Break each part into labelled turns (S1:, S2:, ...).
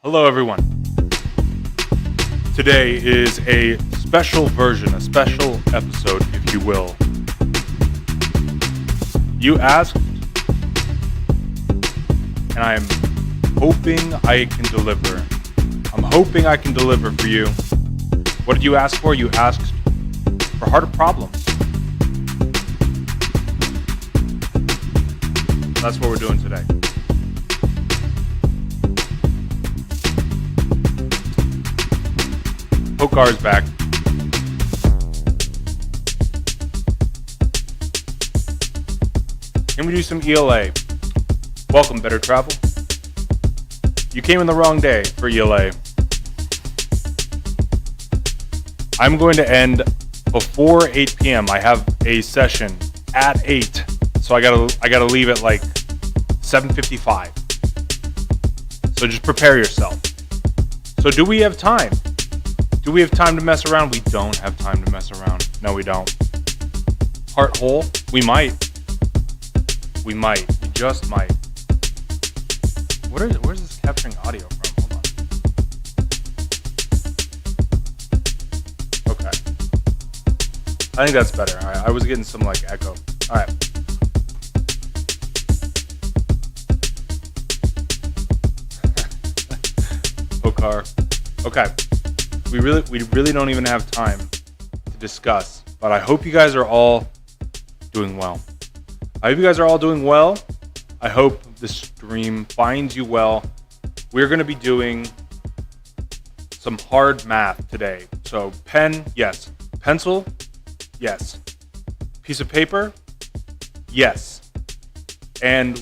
S1: Hello everyone. Today is a special version, a special episode, if you will. You asked, and I'm hoping I can deliver. I'm hoping I can deliver for you. What did you ask for? You asked for harder problems. That's what we're doing today. Pokar is back. Can we do some ELA? Welcome, Better Travel. You came in the wrong day for ELA. I'm going to end before 8 p.m. I have a session at 8, so I gotta leave at like 7:55. So just prepare yourself. So do we have time? Do we have time to mess around? We don't have time to mess around. No, we don't. Heart whole? We might. We might. We just might. Where's this capturing audio from? Hold on. Okay. I think that's better. I was getting some like echo. All right. Pokar. Okay. We really don't even have time to discuss, but I hope you guys are all doing well. I hope you guys are all doing well. I hope the stream finds you well. We're going to be doing some hard math today. So pen, yes. Pencil, yes. Piece of paper, yes. And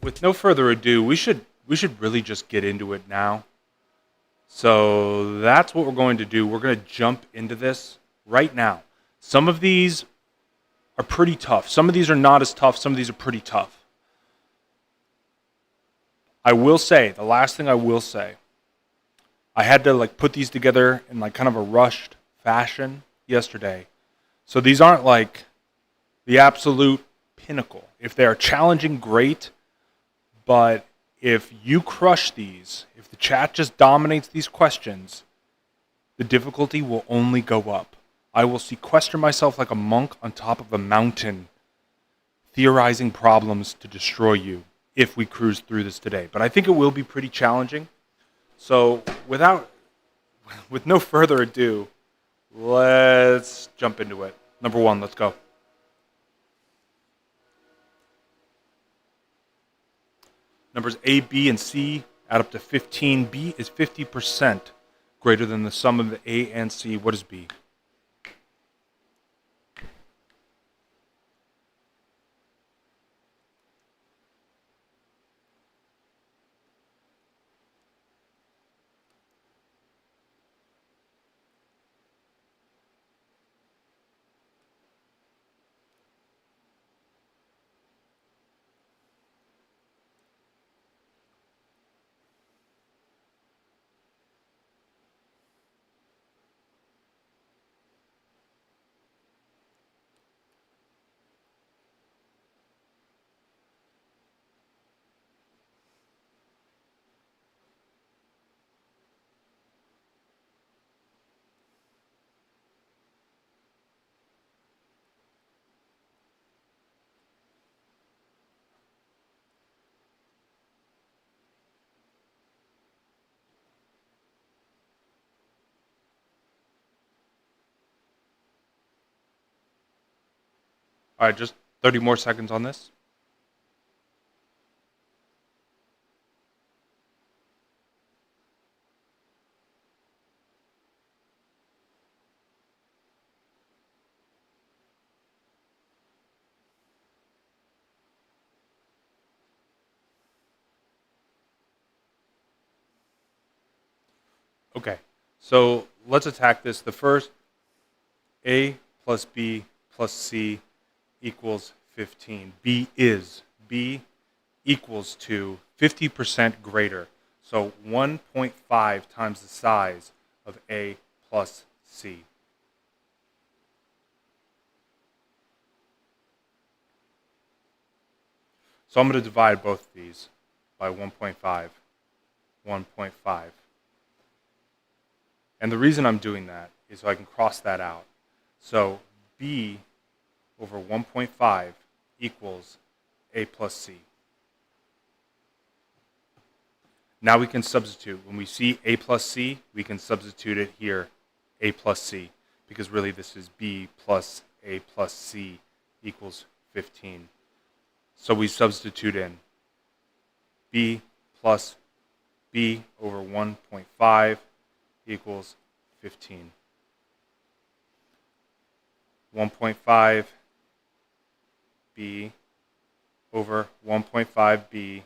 S1: with no further ado, we should really just get into it now. So that's what we're going to do. We're going to jump into this right now. Some of these are pretty tough. Some of these are not as tough. Some of these are pretty tough. I will say, the last thing I will say, I had to put these together in kind of a rushed fashion yesterday. So these aren't like the absolute pinnacle. If they are challenging, great. But if you crush these, if the chat just dominates these questions, the difficulty will only go up. I will sequester myself like a monk on top of a mountain, theorizing problems to destroy you if we cruise through this today. But I think it will be pretty challenging. So with no further ado, let's jump into it. Number one, let's go. Numbers A, B, and C add up to 15. B is 50% greater than the sum of the A and C. What is B? All right, just 30 more seconds on this. Okay, so let's attack this. The first, A plus B plus C equals 15. B equals to 50% greater. So 1.5 times the size of A plus C. So I'm going to divide both of these by 1.5. 1.5. And the reason I'm doing that is so I can cross that out. So b over 1.5 equals a plus c. Now we can substitute. When we see a plus c, we can substitute it here, a plus c, because really this is b plus a plus c equals 15. So we substitute in b plus b over 1.5 equals 15. 1.5 b over 1.5 b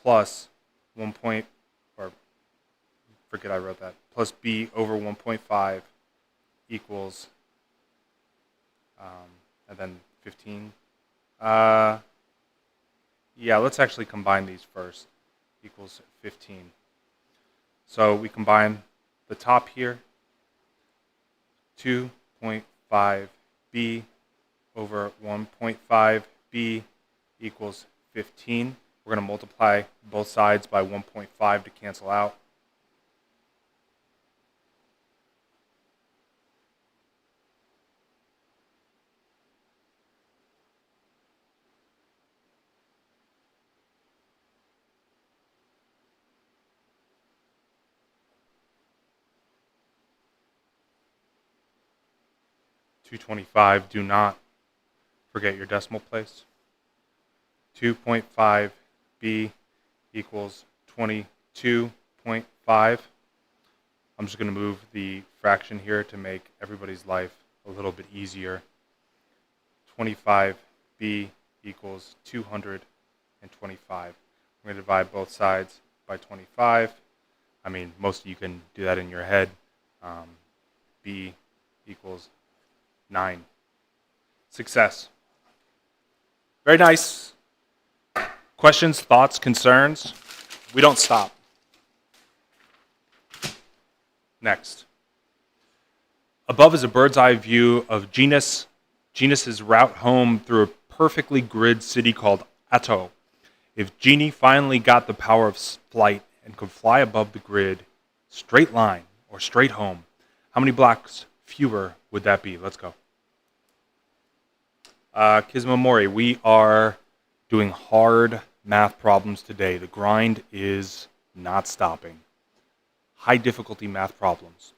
S1: plus 1 point, or forget I wrote that, plus b over 1.5 equals, and then 15. Yeah, let's actually combine these first. Equals 15. So we combine the top here, 2.5b over 1.5b equals 15. We're going to multiply both sides by 1.5 to cancel out. $2.25, do not forget your decimal place. 2.5b equals 22.5. I'm just going to move the fraction here to make everybody's life a little bit easier. 25b equals 225. We're going to divide both sides by 25. I mean, most of you can do that in your head. B equals 9. Success. Very nice. Questions, thoughts, concerns? We don't stop. Next. Above is a bird's eye view of Genus. Genus's route home through a perfectly grid city called Atto. If Genie finally got the power of flight and could fly above the grid, straight line or straight home, how many blocks fewer would that be? Let's go. Kismamori, we are doing hard math problems today. The grind is not stopping. High difficulty math problems.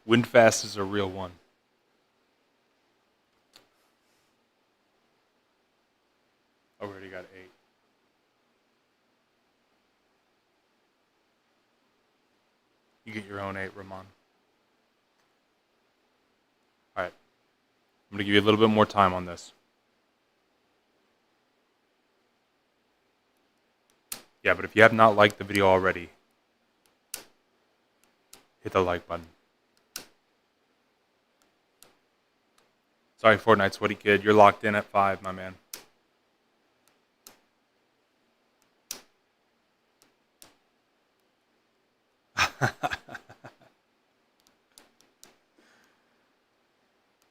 S1: Windfast is a real one. Oh, we already got 8. You get your own 8, Ramon. All right. I'm going to give you a little bit more time on this. Yeah, but if you have not liked the video already, hit the like button. Sorry, Fortnite Sweaty Kid. You're locked in at 5, my man.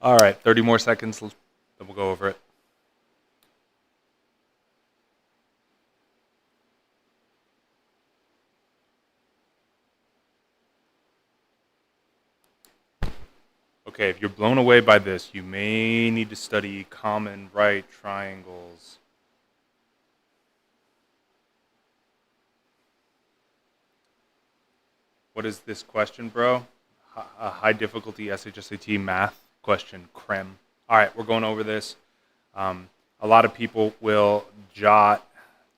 S1: All right, 30 more seconds, then we'll go over it. Okay, if you're blown away by this, you may need to study common right triangles. What is this question, bro? a high difficulty SHSAT math question, creme. All right, we're going over this. A lot of people will jot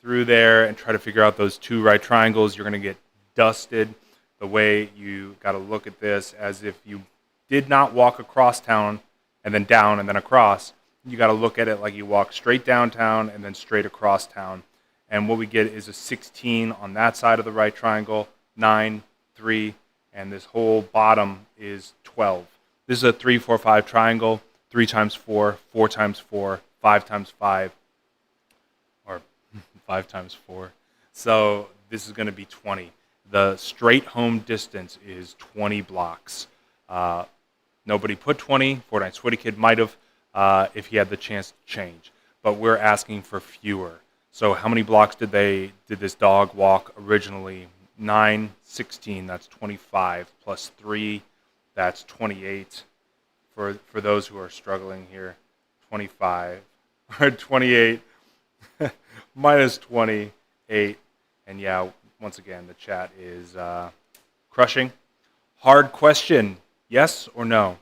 S1: through there and try to figure out those two right triangles. You're going to get dusted. The way you got to look at this as if you did not walk across town and then down and then across. You got to look at it like you walk straight downtown and then straight across town. And what we get is a 16 on that side of the right triangle, 9, 3, and this whole bottom is 12. This is a 3, 4, 5 triangle. 3 times 4, 4 times 4, 5 times 5, or 5 times 4. So this is going to be 20. The straight home distance is 20 blocks. Nobody put 20. Fortnite Switty Kid might have if he had the chance to change. But we're asking for fewer. So how many blocks did this dog walk originally? 9, 16, that's 25, plus 3, that's 28. For those who are struggling here, 25, or 28, minus 28. And yeah, once again, the chat is crushing. Hard question, yes or no?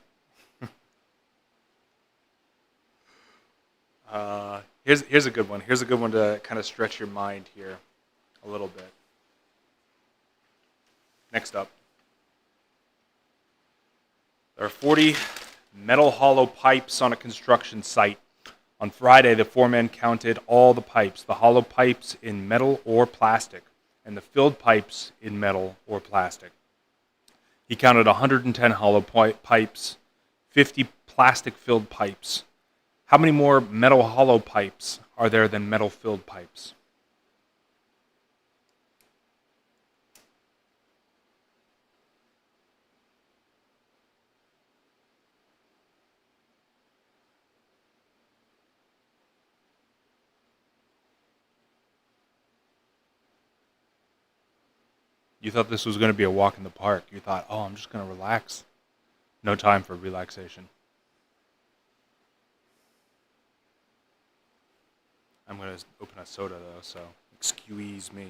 S1: Here's a good one. Here's a good one to kind of stretch your mind here a little bit. Next up. There are 40 metal hollow pipes on a construction site. On Friday, the foreman counted all the pipes, the hollow pipes in metal or plastic, and the filled pipes in metal or plastic. He counted 110 hollow pipes, 50 plastic-filled pipes. How many more metal hollow pipes are there than metal-filled pipes? You thought this was going to be a walk in the park. You thought, oh, I'm just going to relax. No time for relaxation. I'm going to open a soda, though, so excuse me.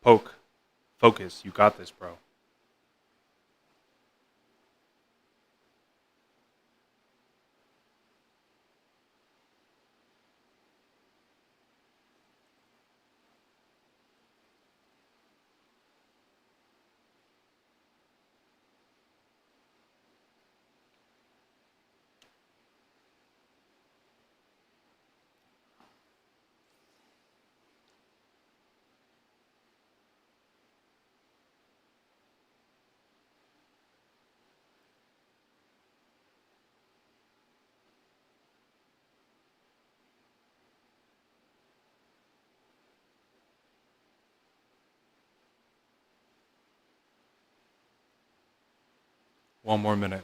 S1: Poke. Focus. You got this, bro. One more minute.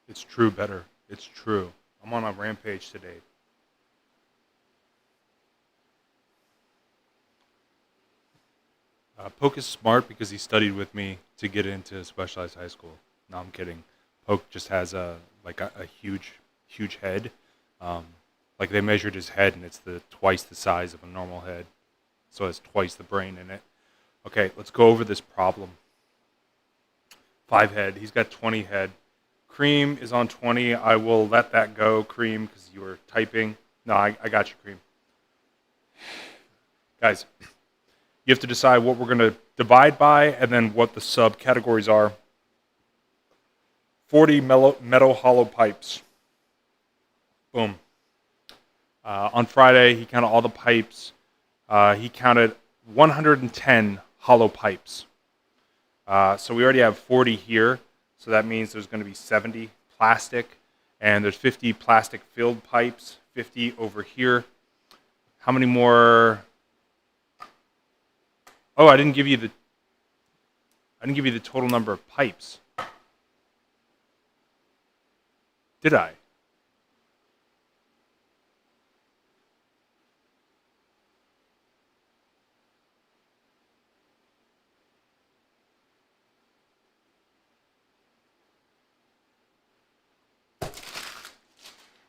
S1: It's true, better. It's true. I'm on a rampage today. Poke is smart because he studied with me to get into specialized high school. No, I'm kidding. Poke just has a huge head. Like they measured his head, and it's twice the size of a normal head, so it's twice the brain in it. Okay, let's go over this problem. 5 head. He's got 20 head. Cream is on 20. I will let that go, Cream, because you were typing. No, I got you, Cream. Guys, you have to decide what we're going to divide by and then what the subcategories are. 40 metal hollow pipes. Boom. On Friday, he counted all the pipes. He counted 110 hollow pipes. So we already have 40 here. So that means there's going to be 70 plastic. And there's 50 plastic filled pipes. 50 over here. How many more? Oh, I didn't give you the total number of pipes. Did I?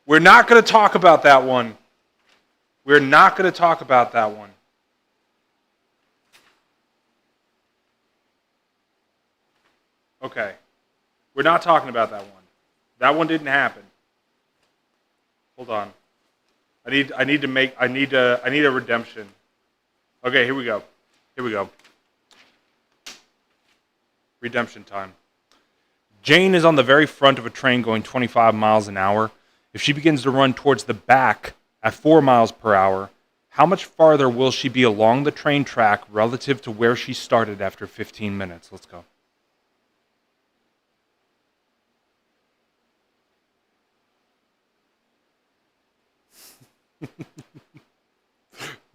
S1: We're not going to talk about that one. We're not going to talk about that one. Okay. We're not talking about that one. That one didn't happen. Hold on. I need a redemption. Okay, here we go. Redemption time. Jane is on the very front of a train going 25 miles an hour. If she begins to run towards the back at 4 miles per hour, how much farther will she be along the train track relative to where she started after 15 minutes? Let's go.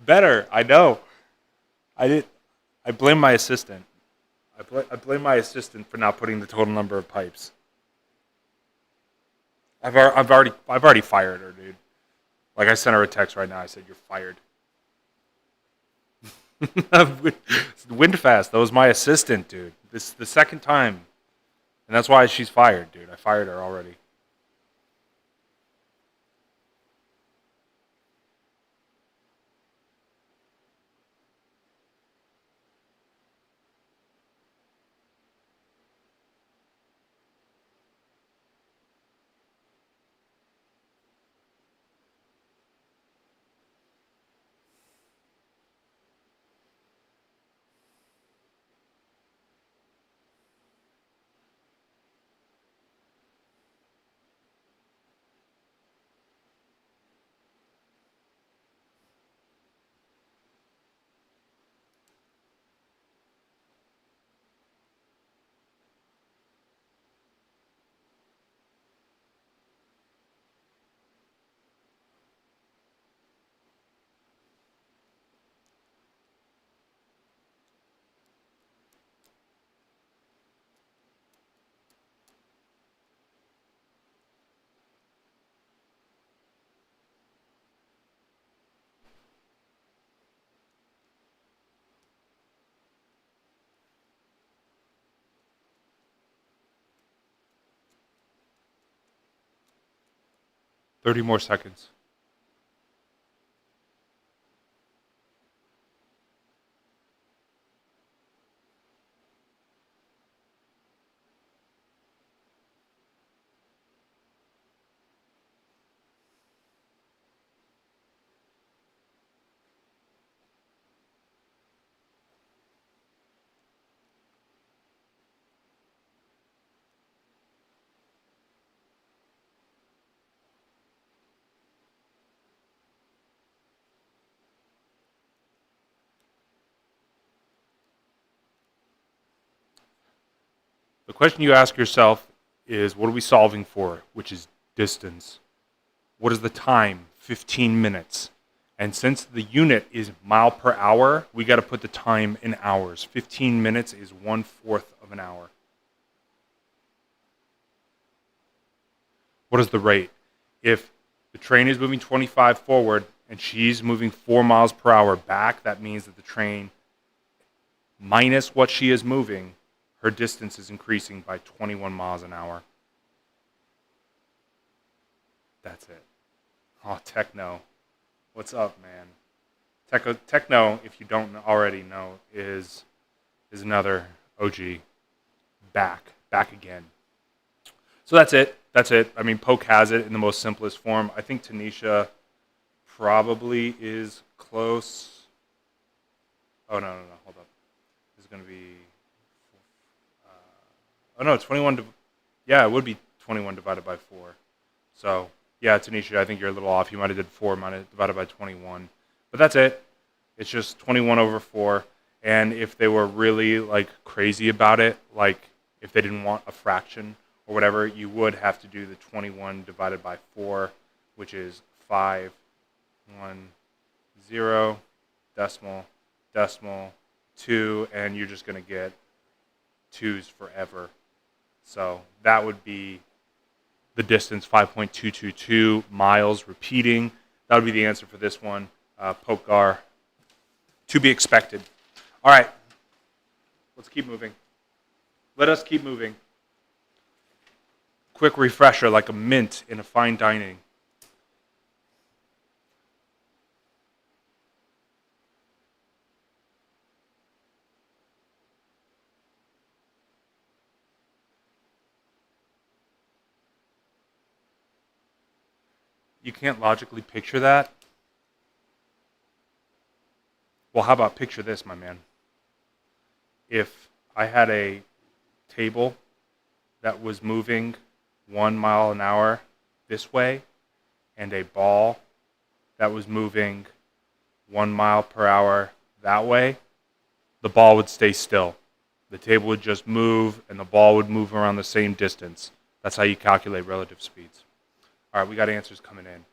S1: Better, I know. I blame my assistant. I blame my assistant for not putting the total number of pipes. I've already fired her, dude. Like, I sent her a text right now. I said, "You're fired." Windfast. That was my assistant, dude. This is the second time, and that's why she's fired, dude. I fired her already. Thirty more seconds. The question you ask yourself is, what are we solving for? Which is distance. What is the time? 15 minutes. And since the unit is mile per hour, we got to put the time in hours. 15 minutes is 1/4 of an hour. What is the rate? If the train is moving 25 forward and she's moving 4 miles per hour back, that means that the train, minus what she is moving, her distance is increasing by 21 miles an hour. That's it. Oh, Techno. What's up, man? Techno, if you don't already know, is another OG. Back again. So that's it. That's it. I mean, Poke has it in the most simplest form. I think Tanisha probably is close. Oh, no. Hold up. This is going to be... oh, no, 21... yeah, it would be 21 divided by 4. So, yeah, Tanisha, I think you're a little off. You might have did 4 divided by 21. But that's it. It's just 21 over 4. And if they were really, like, crazy about it, like if they didn't want a fraction or whatever, you would have to do the 21 divided by 4, which is 5, 1, 0, decimal, decimal, 2, and you're just going to get 2's forever. So that would be the distance, 5.222 miles, repeating. That would be the answer for this one. Pokar, to be expected. All right, let's keep moving. Let us keep moving. Quick refresher, like a mint in a fine dining. You can't logically picture that? Well, how about picture this, my man? If I had a table that was moving 1 mile an hour this way and a ball that was moving 1 mile per hour that way, the ball would stay still. The table would just move and the ball would move around the same distance. That's how you calculate relative speeds. All right, we got answers coming in.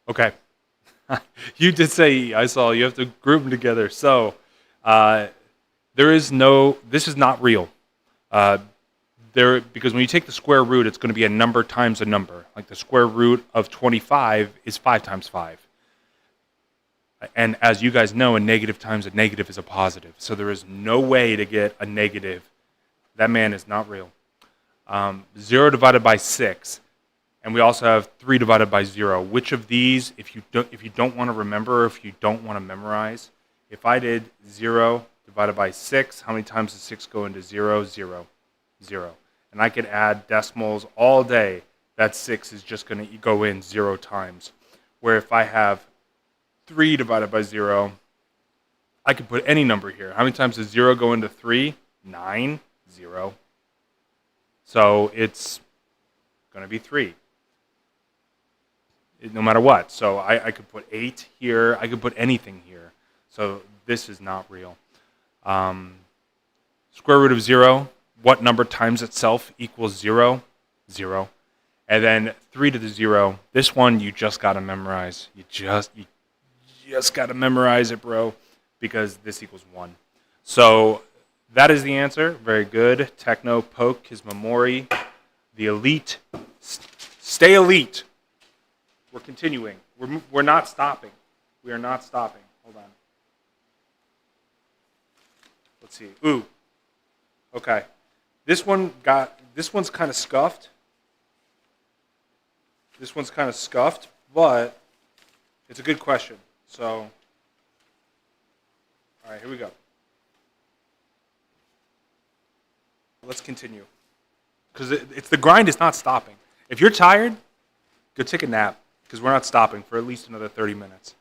S1: Okay. You did say E. I saw you have to group them together. So there is no, this is not real. Because when you take the square root, it's going to be a number times a number. Like the square root of 25 is 5 times 5. And as you guys know, a negative times a negative is a positive. So there is no way to get a negative. That man is not real. 0 divided by 6. And we also have 3 divided by 0. Which of these, if you don't want to remember, or if you don't want to memorize, if I did 0 divided by 6, how many times does 6 go into 0? 0. 0. And I could add decimals all day. That 6 is just going to go in 0 times. Where if I have 3 divided by 0, I could put any number here. How many times does 0 go into 3? 9. 0. So it's going to be 3. No matter what. So I could put 8 here. I could put anything here. So this is not real. Square root of 0, what number times itself equals 0? 0. And then 3 to the 0. This one you just got to memorize. You just got to memorize it, bro, because this equals 1. So that is the answer. Very good. Techno, Poke, his Memori. The elite. Stay elite. We're continuing. We're not stopping. We are not stopping. Hold on. Let's see. Ooh. Okay. This one's kind of scuffed. This one's kind of scuffed, but it's a good question. So, all right, here we go. Let's continue. Because it's the grind is not stopping. If you're tired, go take a nap. Because we're not stopping for at least another 30 minutes.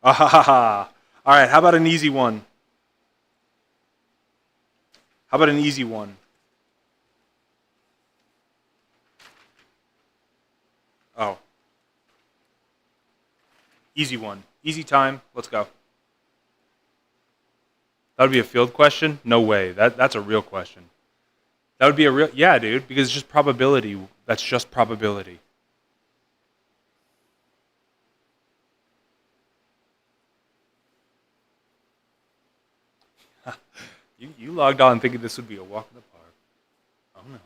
S1: Ah ha ha ha. All right, how about an easy one? How about an easy one? Oh. Easy one. Easy time. Let's go. That would be a field question? No way. That's a real question. That would be a real, yeah, dude, because it's just probability. That's just probability. You logged on thinking this would be a walk in the park. Oh no.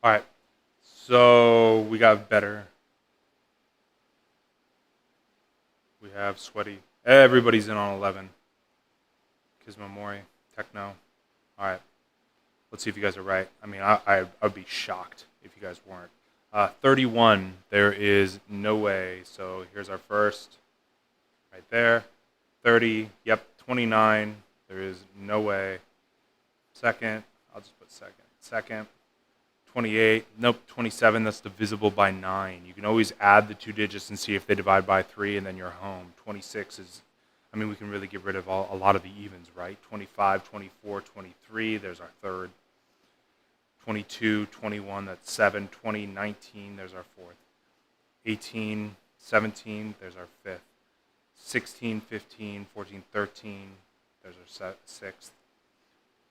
S1: All right. So we got better. We have sweaty. Everybody's in on 11. Kismamori, Techno. All right. Let's see if you guys are right. I mean, I'd be shocked if you guys weren't. 31, there is no way. So here's our first right there. 30, yep. 29, there is no way. Second, I'll just put second. Second, 28, nope. 27, that's divisible by 9. You can always add the two digits and see if they divide by 3, and then you're home. 26 is, I mean, we can really get rid of a lot of the evens, right? 25, 24, 23, there's our third. 22, 21, that's 7. 20, 19, there's our fourth. 18, 17, there's our fifth. 16, 15, 14, 13, there's our sixth.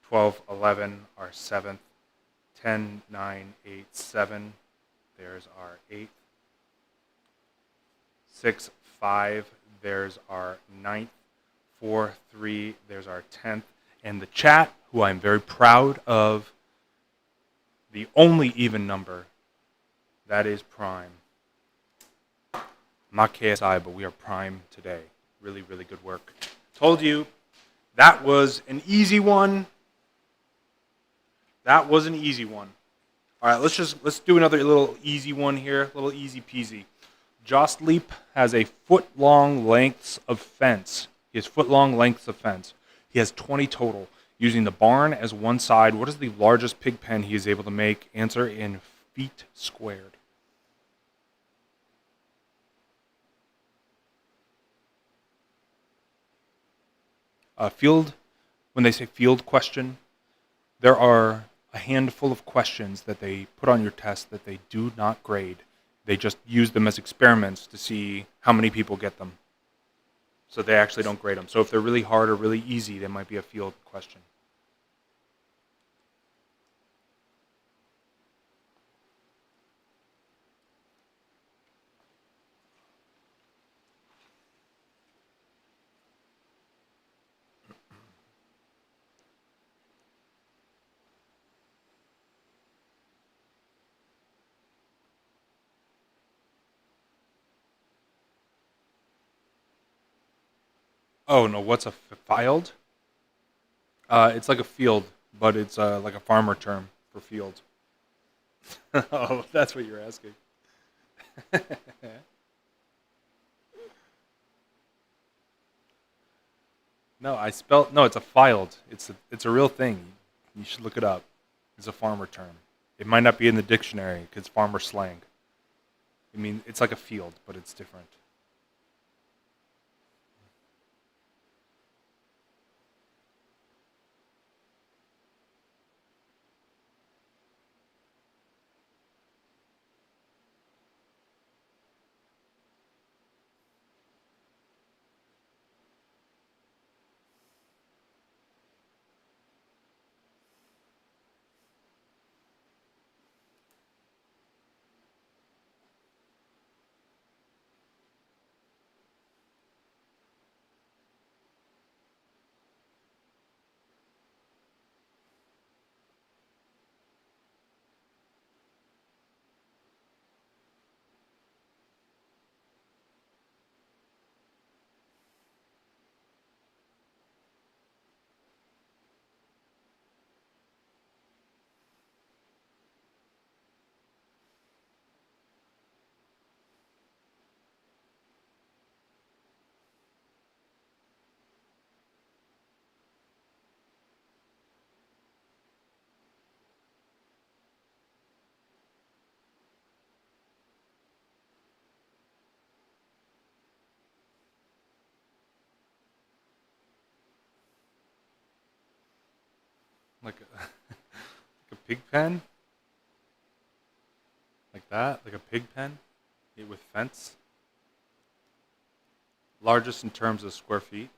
S1: 12, 11, our seventh. 10, 9, 8, 7, there's our eighth. 6, 5, there's our ninth. 4, 3, there's our 10th. And the chat, who I'm very proud of, the only even number, that is prime. I'm not KSI, but we are prime today. Really, really good work. Told you, that was an easy one. That was an easy one. All right, let's do another little easy one here, a little easy peasy. Jostleap has a foot-long lengths of fence. He has foot-long lengths of fence. He has 20 total. Using the barn as one side, what is the largest pig pen he is able to make? Answer in feet squared. Field, when they say field question, there are a handful of questions that they put on your test that they do not grade. They just use them as experiments to see how many people get them. So they actually don't grade them. So if they're really hard or really easy, they might be a field question. Oh, no, what's a filed? It's like a field, but it's like a farmer term for field. Oh, that's what you're asking. No, it's a filed. It's a real thing. You should look it up. It's a farmer term. It might not be in the dictionary because it's farmer slang. I mean, it's like a field, but it's different. like a, like a pig pen, like that, like a pig pen, with fence. Largest in terms of square feet.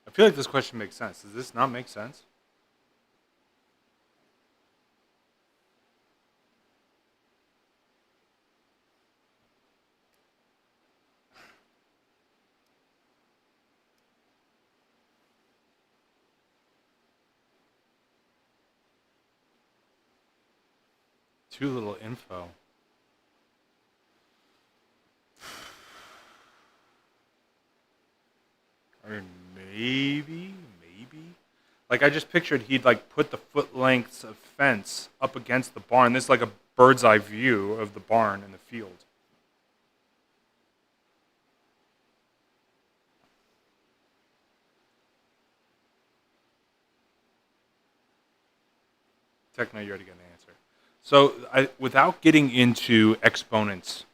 S1: I feel like this question makes sense. Does this not make sense? Too little info. Or maybe. Like I just pictured he'd like put the foot lengths of fence up against the barn. This is like a bird's eye view of the barn and the field. Technically, you already got an answer. So, without getting into exponents,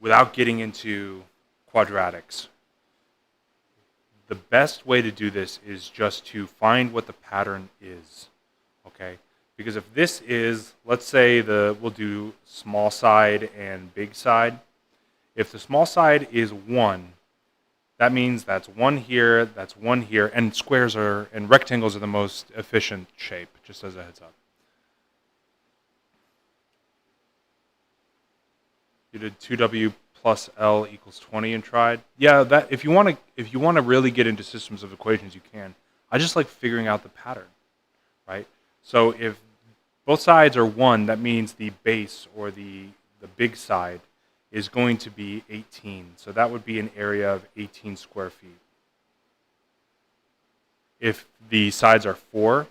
S1: without getting into quadratics, the best way to do this is just to find what the pattern is. Okay? Because if this is, let's say we'll do small side and big side. If the small side is 1, that means that's 1 here, that's 1 here, and squares and rectangles are the most efficient shape, just as a heads up. You did 2W plus L equals 20 and tried. Yeah, that if you want to really get into systems of equations, you can. I just like figuring out the pattern, right? So if both sides are 1, that means the base or the big side is going to be 18. So that would be an area of 18 square feet. If the sides are 4,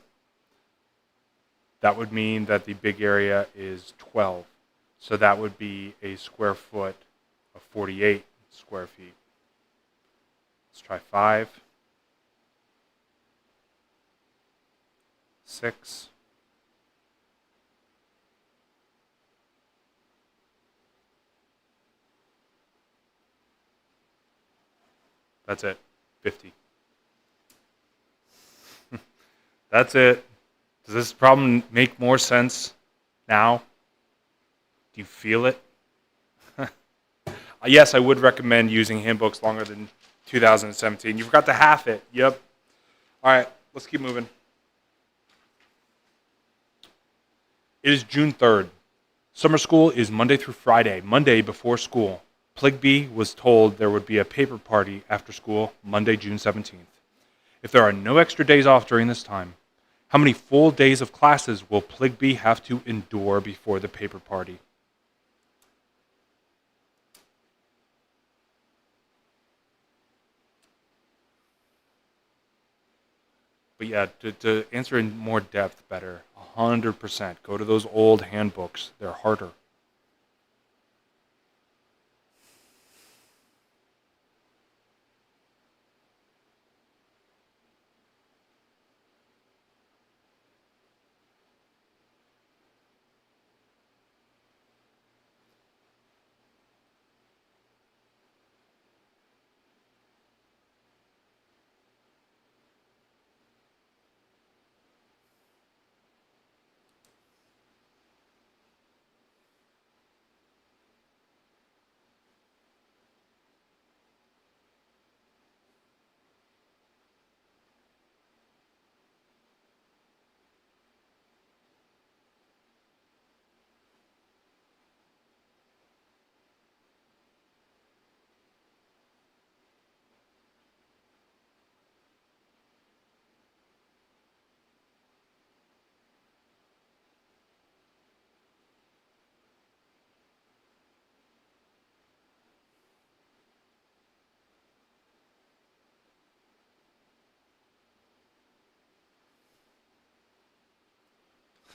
S1: that would mean that the big area is 12. So that would be a square foot of 48 square feet. Let's try 5, 6, that's it, 50. That's it. Does this problem make more sense now? Do you feel it? Yes, I would recommend using handbooks longer than 2017. You forgot to half it. Yep. All right, let's keep moving. It is June 3rd. Summer school is Monday through Friday, Monday before school. Pligbee was told there would be a paper party after school, Monday, June 17th. If there are no extra days off during this time, how many full days of classes will Pligbee have to endure before the paper party? But yeah, to answer in more depth better, 100%. Go to those old handbooks. They're harder.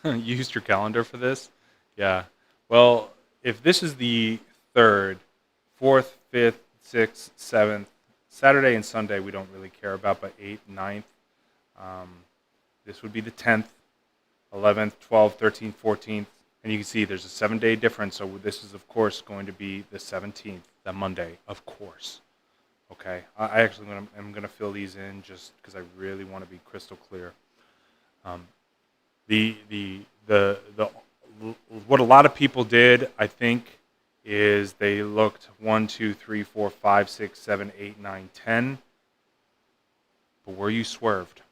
S1: You used your calendar for this? Yeah. Well, if this is the 3rd, 4th, 5th, 6th, 7th, Saturday and Sunday we don't really care about, but 8th, 9th, this would be the 10th, 11th, 12th, 13th, 14th, and you can see there's a 7-day difference, so this is of course going to be the 17th, that Monday, of course. Okay, I actually am going to fill these in just because I really want to be crystal clear. What a lot of people did, I think, is they looked 1, 2, 3, 4, 5, 6, 7, 8, 9, 10. But where you swerved?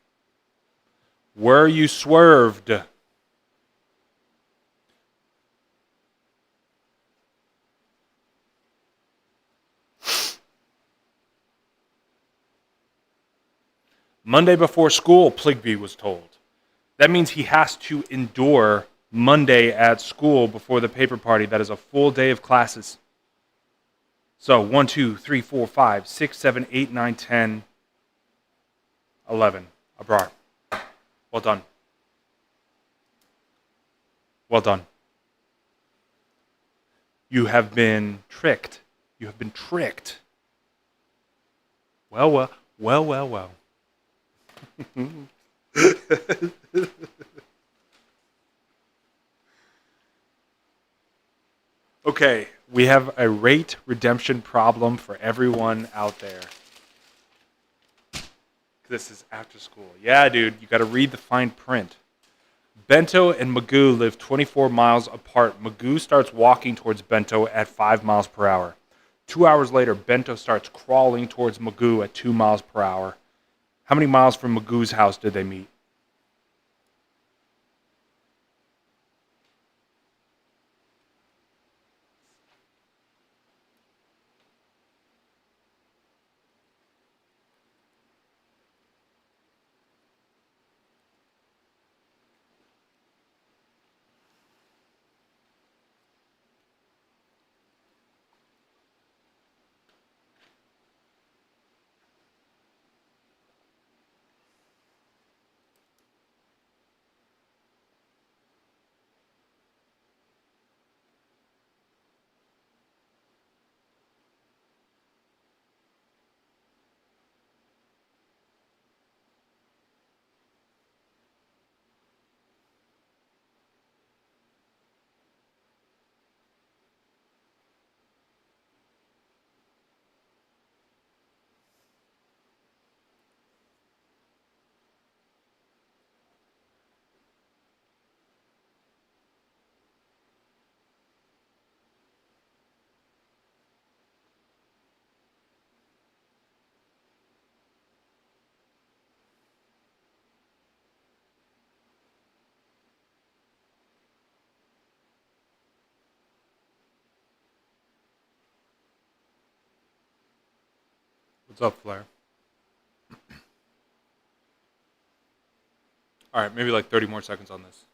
S1: Where you swerved? Monday before school, Pligbee was told. That means he has to endure Monday at school before the paper party. That is a full day of classes. So 1, 2, 3, 4, 5, 6, 7, 8, 9, 10, 11. Abrar. Well done. Well done. You have been tricked. You have been tricked. Well. Okay, we have a rate redemption problem for everyone out there. This is after school. Yeah, dude, you got to read the fine print. Bento and Magoo live 24 miles apart. Magoo starts walking towards Bento at 5 miles per hour. 2 hours later, Bento starts crawling towards Magoo at 2 miles per hour. How many miles from Magoo's house did they meet? What's up, Flair? All right, maybe like 30 more seconds on this.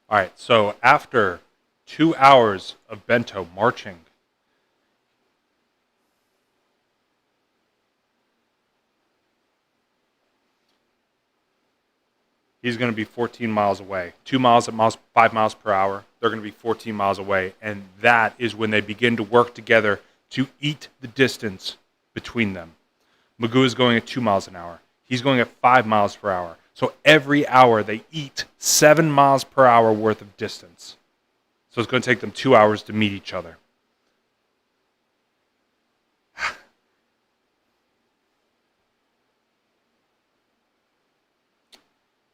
S1: All right, so after 2 hours of Bento marching, he's going to be 14 miles away. 2 miles at 5 miles per hour. They're going to be 14 miles away. And that is when they begin to work together to eat the distance between them. Magoo is going at 2 miles an hour. He's going at 5 miles per hour. So every hour they eat 7 miles per hour worth of distance. So it's going to take them 2 hours to meet each other.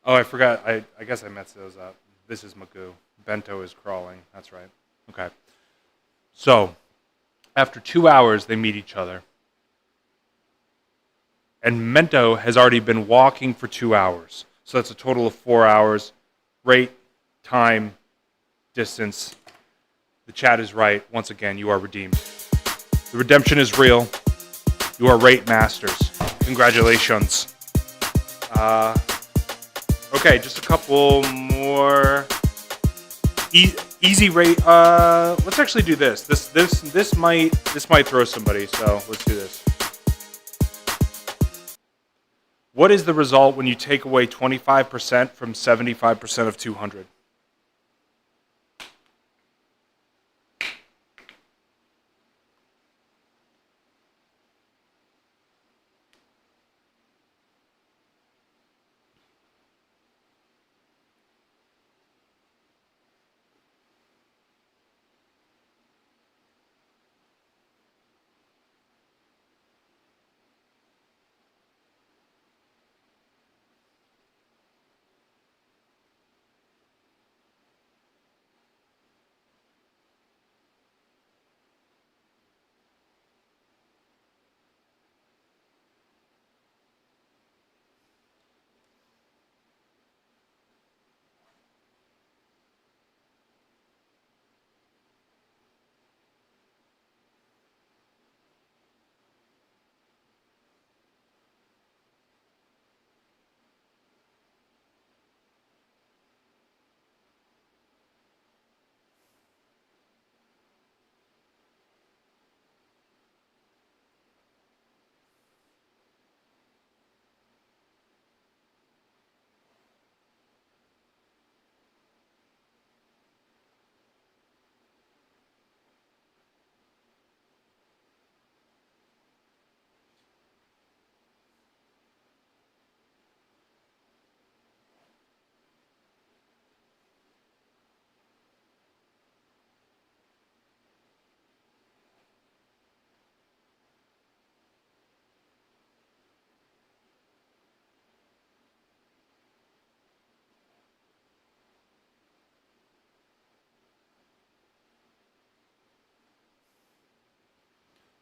S1: Oh, I forgot. I guess I messed those up. This is Magoo. Bento is crawling. That's right. Okay. So, after 2 hours, they meet each other. And Bento has already been walking for 2 hours. So that's a total of 4 hours. Rate, time, distance. The chat is right. Once again, you are redeemed. The redemption is real. You are rate masters. Congratulations. Okay, just a couple more easy rate. Let's actually do this. This might throw somebody. So let's do this. What is the result when you take away 25% from 75% of 200?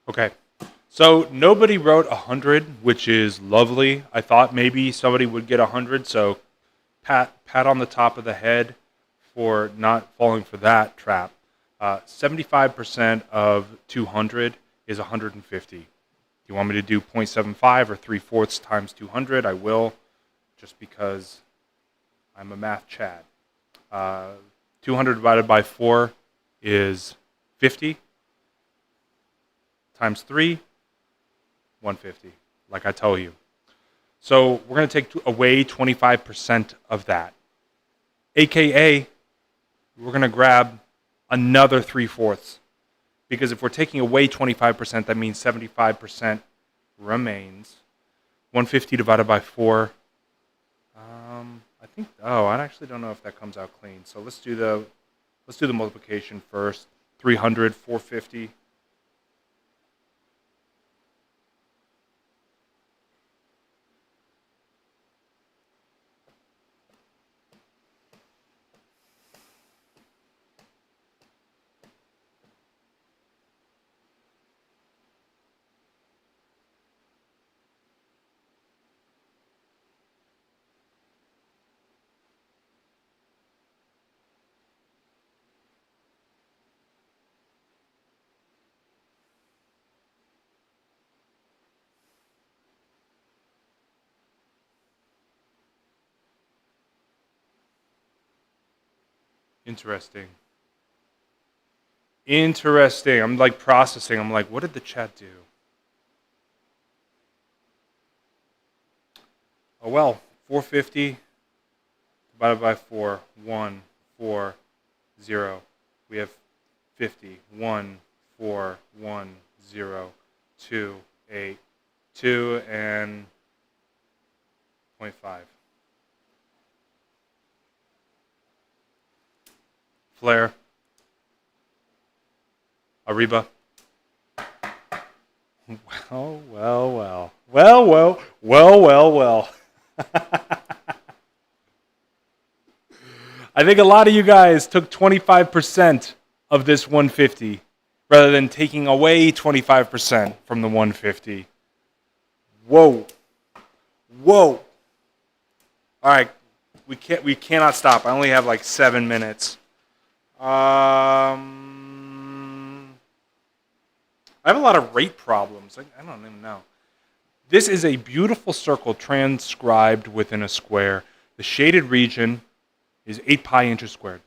S1: Okay. So nobody wrote 100, which is lovely. I thought maybe somebody would get 100, so pat on the top of the head for not falling for that trap. 75% of 200 is 150. Do you want me to do 0.75 or 3/4 times 200? I will, just because I'm a math Chad. 200 divided by 4 is 50. Times 3, 150, like I tell you. So we're going to take away 25% of that. AKA, we're going to grab another 3/4. Because if we're taking away 25%, that means 75% remains. 150 divided by 4. I actually don't know if that comes out clean. So let's do the multiplication first. 300, 450. Interesting. I'm like processing. I'm like, what did the chat do? Oh well, 450 divided by 4, 1, 4, 0. We have 50. 1, 4, 1, 0, 2, 8, 2, and 0.5. Flare. Ariba. Well. I think a lot of you guys took 25% of this 150 rather than taking away 25% from the 150. Whoa. All right, we cannot stop. I only have like 7 minutes. I have a lot of rate problems. I don't even know. This is a beautiful circle transcribed within a square. The shaded region is 8 pi inches squared.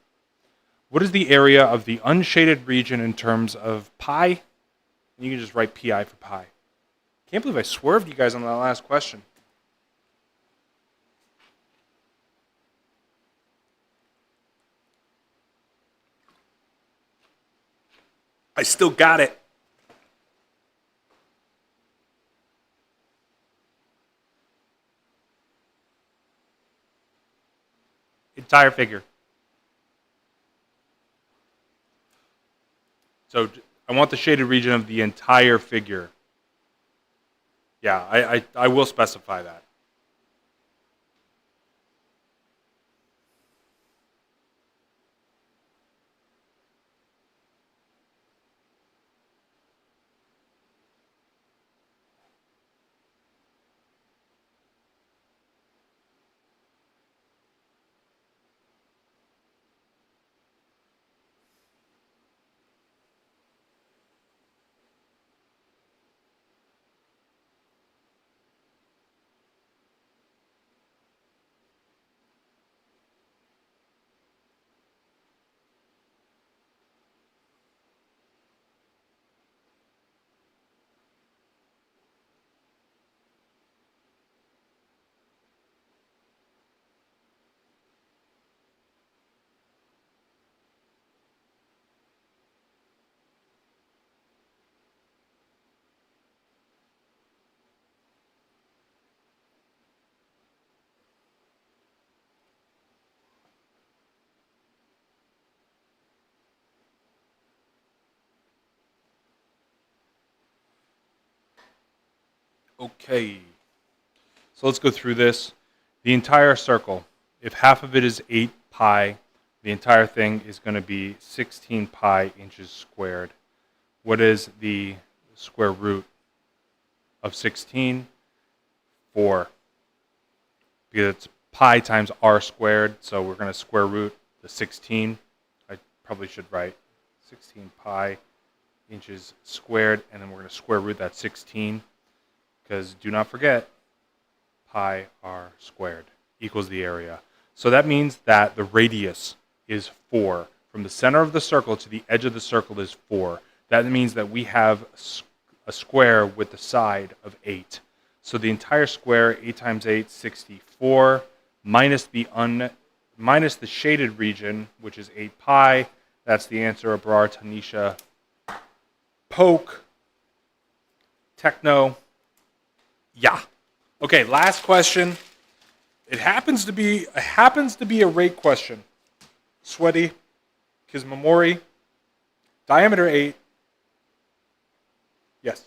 S1: What is the area of the unshaded region in terms of pi? And you can just write pi for pi. Can't believe I swerved you guys on that last question. I still got it. Entire figure. So I want the shaded region of the entire figure. Yeah, I will specify that. Okay. So let's go through this. The entire circle, if half of it is 8 pi, the entire thing is going to be 16 pi inches squared. What is the square root of 16? 4. Because it's pi times r squared, so we're going to square root the 16. I probably should write 16 pi inches squared, and then we're going to square root that 16, because do not forget, pi r squared equals the area. So that means that the radius is 4. From the center of the circle to the edge of the circle is 4. That means that we have a square with the side of 8. So the entire square, 8 times 8, 64, minus the shaded region, which is 8 pi. That's the answer. Abrar, Tanisha, Poke, Techno. Yeah. Okay, last question. It happens to be a rate question. Sweaty, Kismamori, diameter 8. Yes.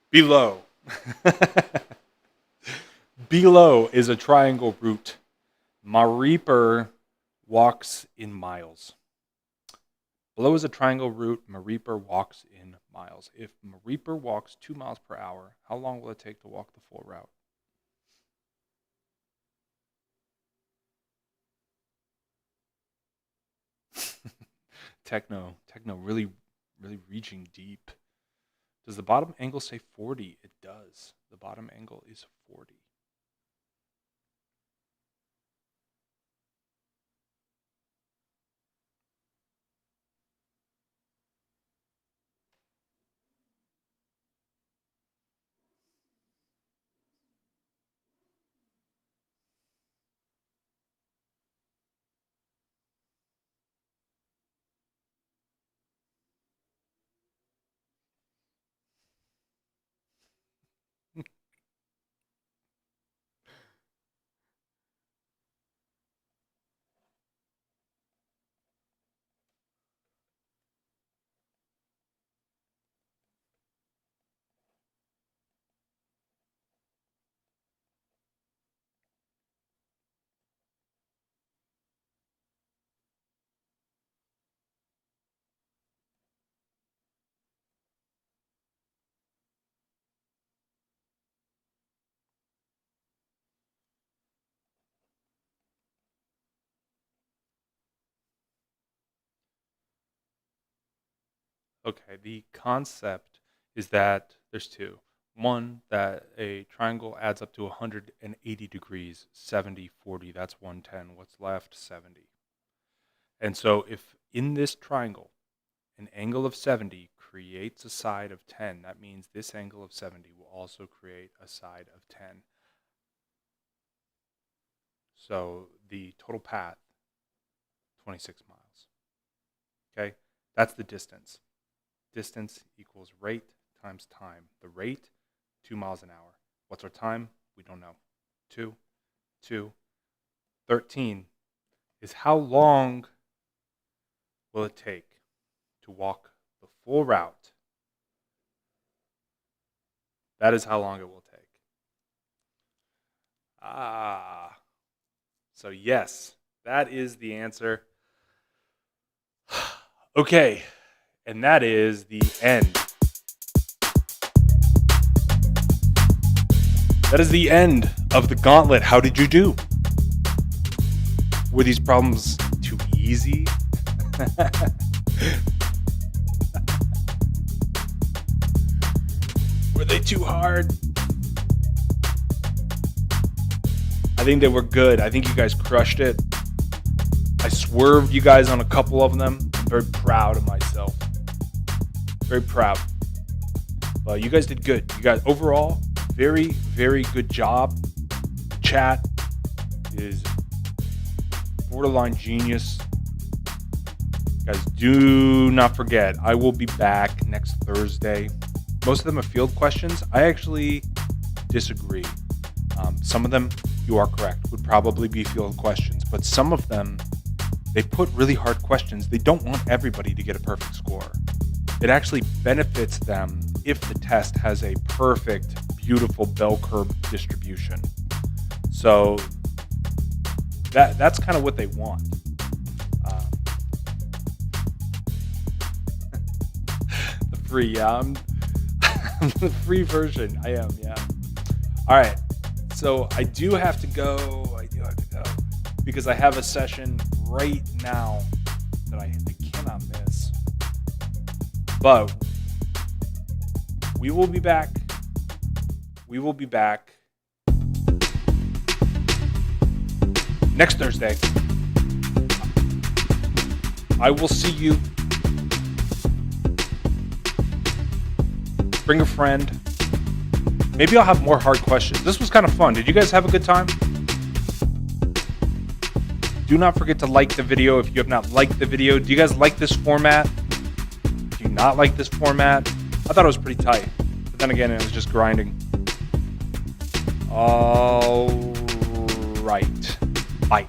S1: Below. Below is a triangle root. Mareeper walks in miles. Below is a triangle root. Mareeper walks in miles. If Mareeper walks 2 miles per hour, how long will it take to walk the full route? Techno really reaching deep. Does the bottom angle say 40? It does. The bottom angle is 40. Okay, the concept is that there's two. One, that a triangle adds up to 180 degrees, 70, 40, that's 110. What's left? 70. And so if in this triangle, an angle of 70 creates a side of 10, that means this angle of 70 will also create a side of 10. So the total path, 26 miles. Okay? That's the distance. Distance equals rate times time. The rate, 2 miles an hour. What's our time? We don't know. 2, 2, 13 is how long will it take to walk the full route? That is how long it will take. So yes, that is the answer. Okay, and that is the end. That is the end of the Gauntlet. How did you do? Were these problems too easy? Were they too hard? I think they were good. I think you guys crushed it. I swerved you guys on a couple of them. I'm very proud of myself. Very proud. But you guys did good. You guys, overall, very, very good job. The chat is borderline genius. Guys, do not forget, I will be back next Thursday. Most of them are field questions. I actually disagree. Some of them, you are correct, would probably be field questions, but some of them, they put really hard questions. They don't want everybody to get a perfect score. It actually benefits them if the test has a perfect, beautiful bell curve distribution. So that's kind of what they want. The free, the free version. I am, yeah. All right. So I do have to go. Because I have a session right now that I cannot miss. But we will be back. We will be back next Thursday. I will see you. Bring a friend. Maybe I'll have more hard questions. This was kind of fun. Did you guys have a good time? Do not forget to like the video if you have not liked the video. Do you guys like this format? Do you not like this format? I thought it was pretty tight. But then again, it was just grinding. All right. Bye.